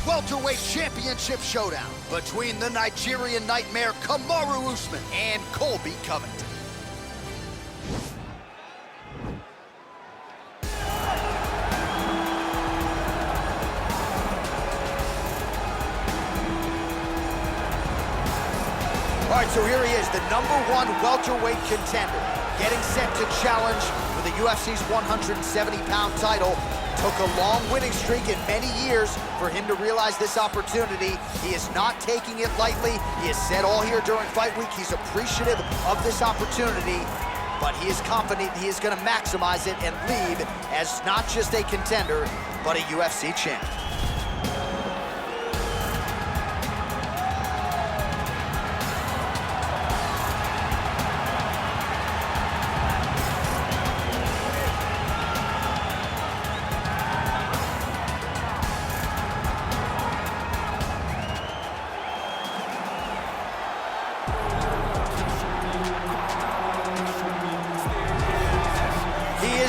welterweight championship showdown between the Nigerian nightmare Kamaru Usman and Colby Covington. All right, so here he is, the #1 welterweight contender, getting set to challenge for the UFC's 170-pound title. Took a long winning streak in many years for him to realize this opportunity. He is not taking it lightly. He has said all here during fight week he's appreciative of this opportunity, but he is confident he is going to maximize it and leave as not just a contender, but a UFC champion.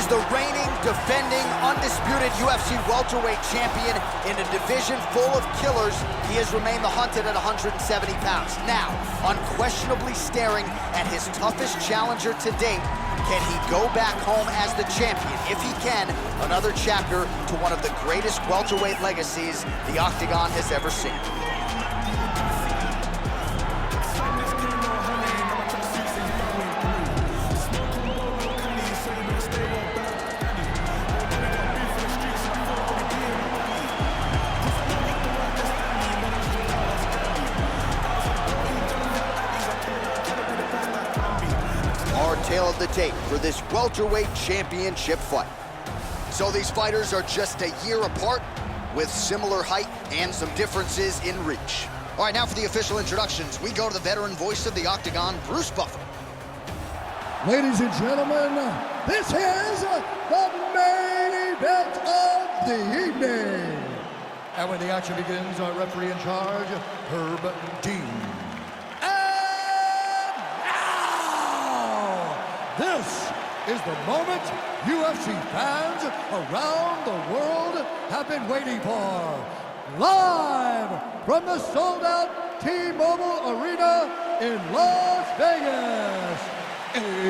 The reigning, defending, undisputed UFC welterweight champion in a division full of killers. He has remained the hunted at 170 pounds. Now, unquestionably staring at his toughest challenger to date. Can he go back home as the champion? If he can, another chapter to one of the greatest welterweight legacies the Octagon has ever seen. Tale of the tape for this welterweight championship fight. So these fighters are just a year apart with similar height and some differences in reach. All right, now for the official introductions, we go to the veteran voice of the Octagon, Bruce Buffer. Ladies and gentlemen, this is the main event of the evening. And when the action begins, our referee in charge, Herb Dean. This is the moment UFC fans around the world have been waiting for. Live from the sold-out T-Mobile Arena in Las Vegas. It's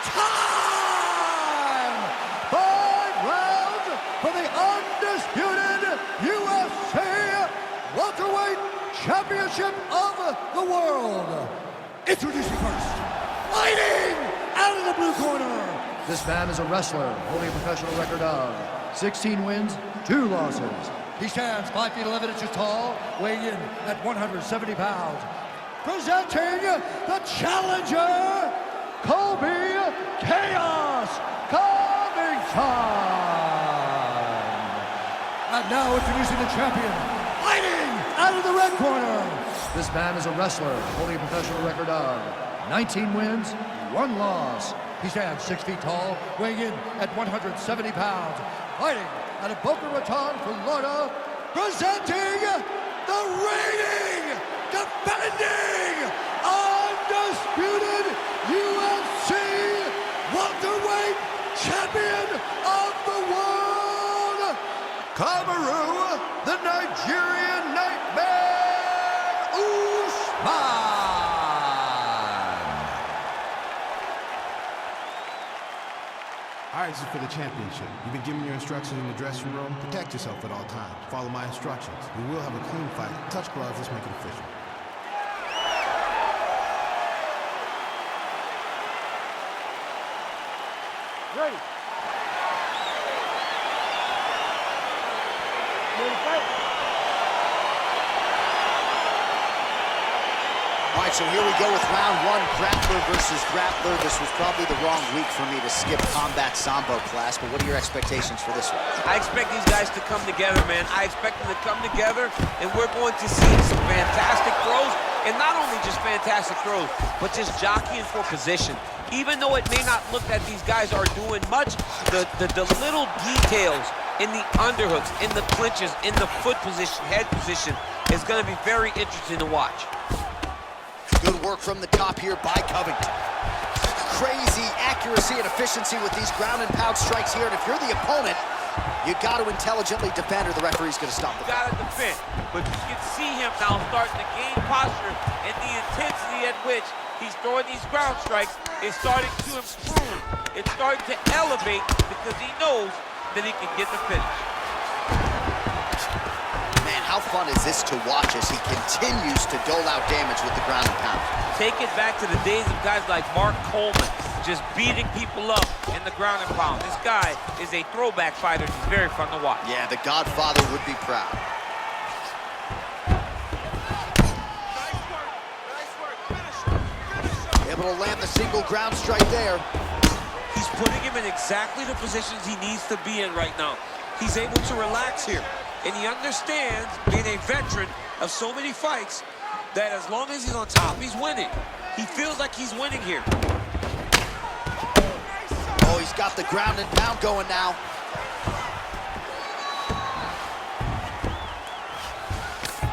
time! 5 rounds for the undisputed UFC welterweight championship of the world. Introducing first, fighting out of the blue corner. This man is a wrestler holding a professional record of 16 wins, 2 losses. He stands 5 feet 11 inches tall, weighing in at 170 pounds. Presenting the challenger, Colby Chaos Covington. And now introducing the champion, fighting out of the red corner. This man is a wrestler holding a professional record of 19 wins, 1 loss. He stands 6 feet tall, weighing in at 170 pounds. Fighting out of Boca Raton, Florida, presenting the reigning, defending, undisputed UFC welterweight champion of the world, Kamaru, the Nigerian nightmare, Usman. All right, this is for the championship. You've been given your instructions in the dressing room. Protect yourself at all times. Follow my instructions. We will have a clean fight. Touch gloves, let's make it official. Ready. Ready to fight? All right, so here we go with round 1, grappler versus grappler. This was probably the wrong week for me to skip combat sambo class, but what are your expectations for this one? I expect these guys to come together, man. I expect them to come together, and we're going to see some fantastic throws, and not only just fantastic throws, but just jockeying for position. Even though it may not look that these guys are doing much, the little details in the underhooks, in the clinches, in the foot position, head position, is going to be very interesting to watch. Good work from the top here by Covington. Crazy accuracy and efficiency with these ground and pound strikes here, and if you're the opponent, You got to intelligently defend or the referee's going to stop the You got to defend. But you can see him now starting to gain posture, and the intensity at which he's throwing these ground strikes is starting to improve. It's starting to elevate because he knows that he can get the finish. Man, how fun is this to watch as he continues to dole out damage with the ground and pound? Take it back to the days of guys like Mark Coleman, just beating people up in the ground and pound. This guy is a throwback fighter. He's very fun to watch. Yeah, the Godfather would be proud. Able to land the single ground strike there. He's putting him in exactly the positions he needs to be in right now. He's able to relax here. And he understands, being a veteran of so many fights, that as long as he's on top, he's winning. He feels like he's winning here. Oh, he's got the ground and pound going now.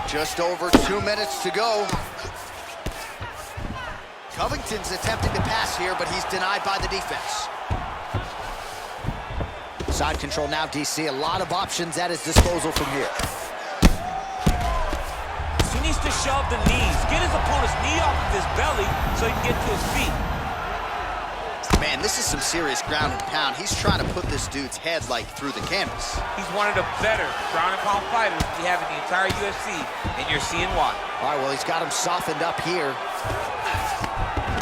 Just over 2 minutes to go. Covington's attempting to pass here, but he's denied by the defense. Side control now, DC. A lot of options at his disposal from here. He needs to shove the knees, get his opponent's knee off of his belly so he can get to his feet. Man, this is some serious ground and pound. He's trying to put this dude's head like through the canvas. He's one of the better ground and pound fighters we have in the entire UFC, and you're seeing why. All right, well, he's got him softened up here.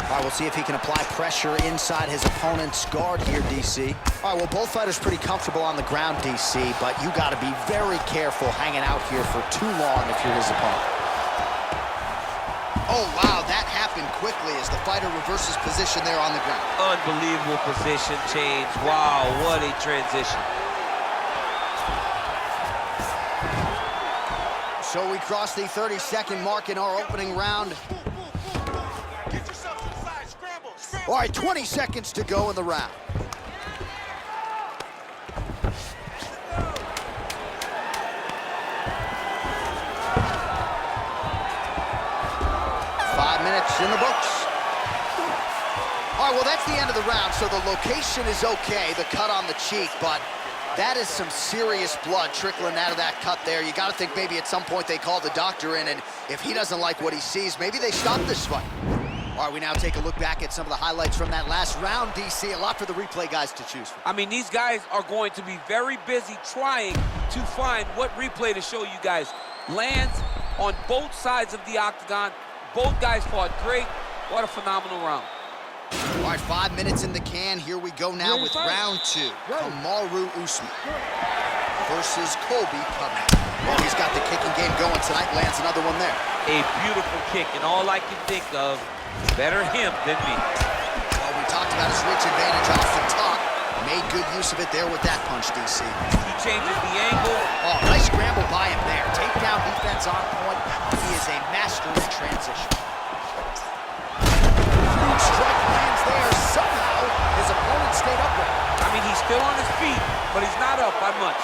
All right, we'll see if he can apply pressure inside his opponent's guard here, DC. All right, well, both fighters pretty comfortable on the ground, DC, but you got to be very careful hanging out here for too long if you're his opponent. Oh, wow, that happened quickly as the fighter reverses position there on the ground. Unbelievable position change. Wow, what a transition. So we cross the 30-second mark in our opening round. All right, 20 seconds to go in the round. In the books. All right, well, that's the end of the round, so the location is okay, the cut on the cheek, but that is some serious blood trickling out of that cut there. You got to think maybe at some point they call the doctor in, and if he doesn't like what he sees, maybe they stop this fight. All right, we now take a look back at some of the highlights from that last round, DC. A lot for the replay guys to choose from. I mean, these guys are going to be very busy trying to find what replay to show you guys. Lands on both sides of the octagon. Both guys fought great. What a phenomenal round. All right, 5 minutes in the can. Here we go now with round two. Kamaru Usman versus Colby Covington. Well, he's got the kicking game going tonight. Lands another one there. A beautiful kick, and all I can think of, better him than me. Well, we talked about his reach advantage off the top. Made good use of it there with that punch, DC. He changes the angle. Oh, nice scramble by him there. Takedown defense on point. He is a master in transition. Huge strike lands there. Somehow, his opponent stayed upright. I mean, he's still on his feet, but he's not up by much.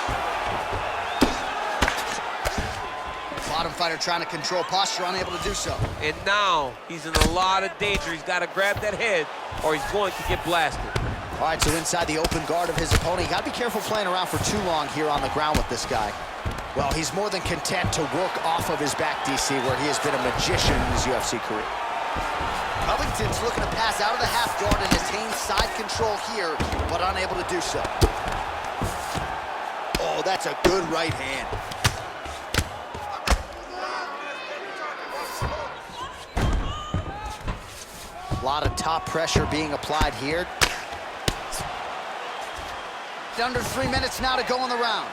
Bottom fighter trying to control posture, unable to do so. And now, he's in a lot of danger. He's got to grab that head, or he's going to get blasted. All right, so inside the open guard of his opponent, you got to be careful playing around for too long here on the ground with this guy. Well, he's more than content to work off of his back, DC, where he has been a magician in his UFC career. Covington's looking to pass out of the half guard and attain side control here, but unable to do so. Oh, that's a good right hand. A lot of top pressure being applied here. Under 3 minutes now to go in the round.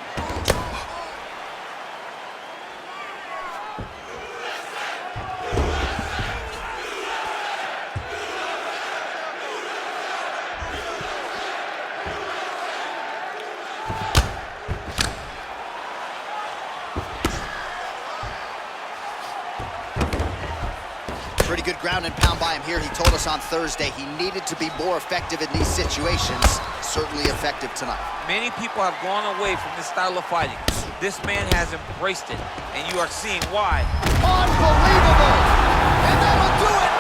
Pretty good ground and pound by him here. He told us on Thursday he needed to be more effective in these situations. Certainly effective tonight. Many people have gone away from this style of fighting. This man has embraced it, and you are seeing why. Unbelievable! And that'll do it!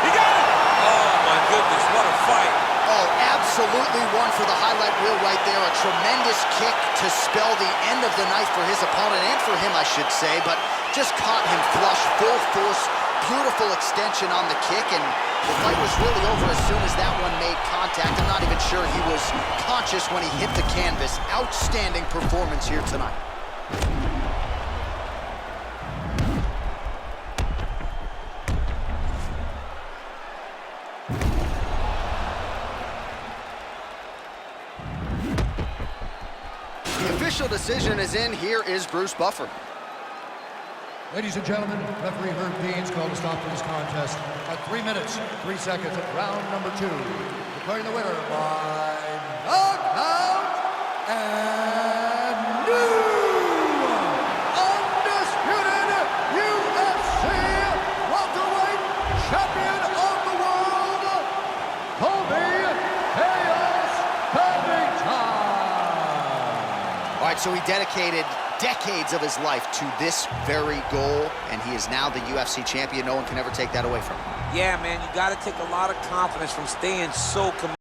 He got it! Oh, my goodness, what a fight. Oh, Absolutely one for the highlight reel right there. A tremendous kick to spell the end of the night for his opponent, and for him, I should say, but just caught him flush, full force, beautiful extension on the kick, and the fight was really over as soon as that one made contact. I'm not even sure he was conscious when he hit the canvas. Outstanding performance here tonight. The official decision is in. Here is Bruce Buffer. Ladies and gentlemen, referee Herb Dean's called to stop for this contest at 3 minutes, 3 seconds of round number 2. Declaring the winner by knockout and new undisputed UFC welterweight champion of the world, Colby Covington. All right, so he dedicated decades of his life to this very goal, and he is now the UFC champion. No one can ever take that away from him. Yeah, man, you got to take a lot of confidence from staying so committed.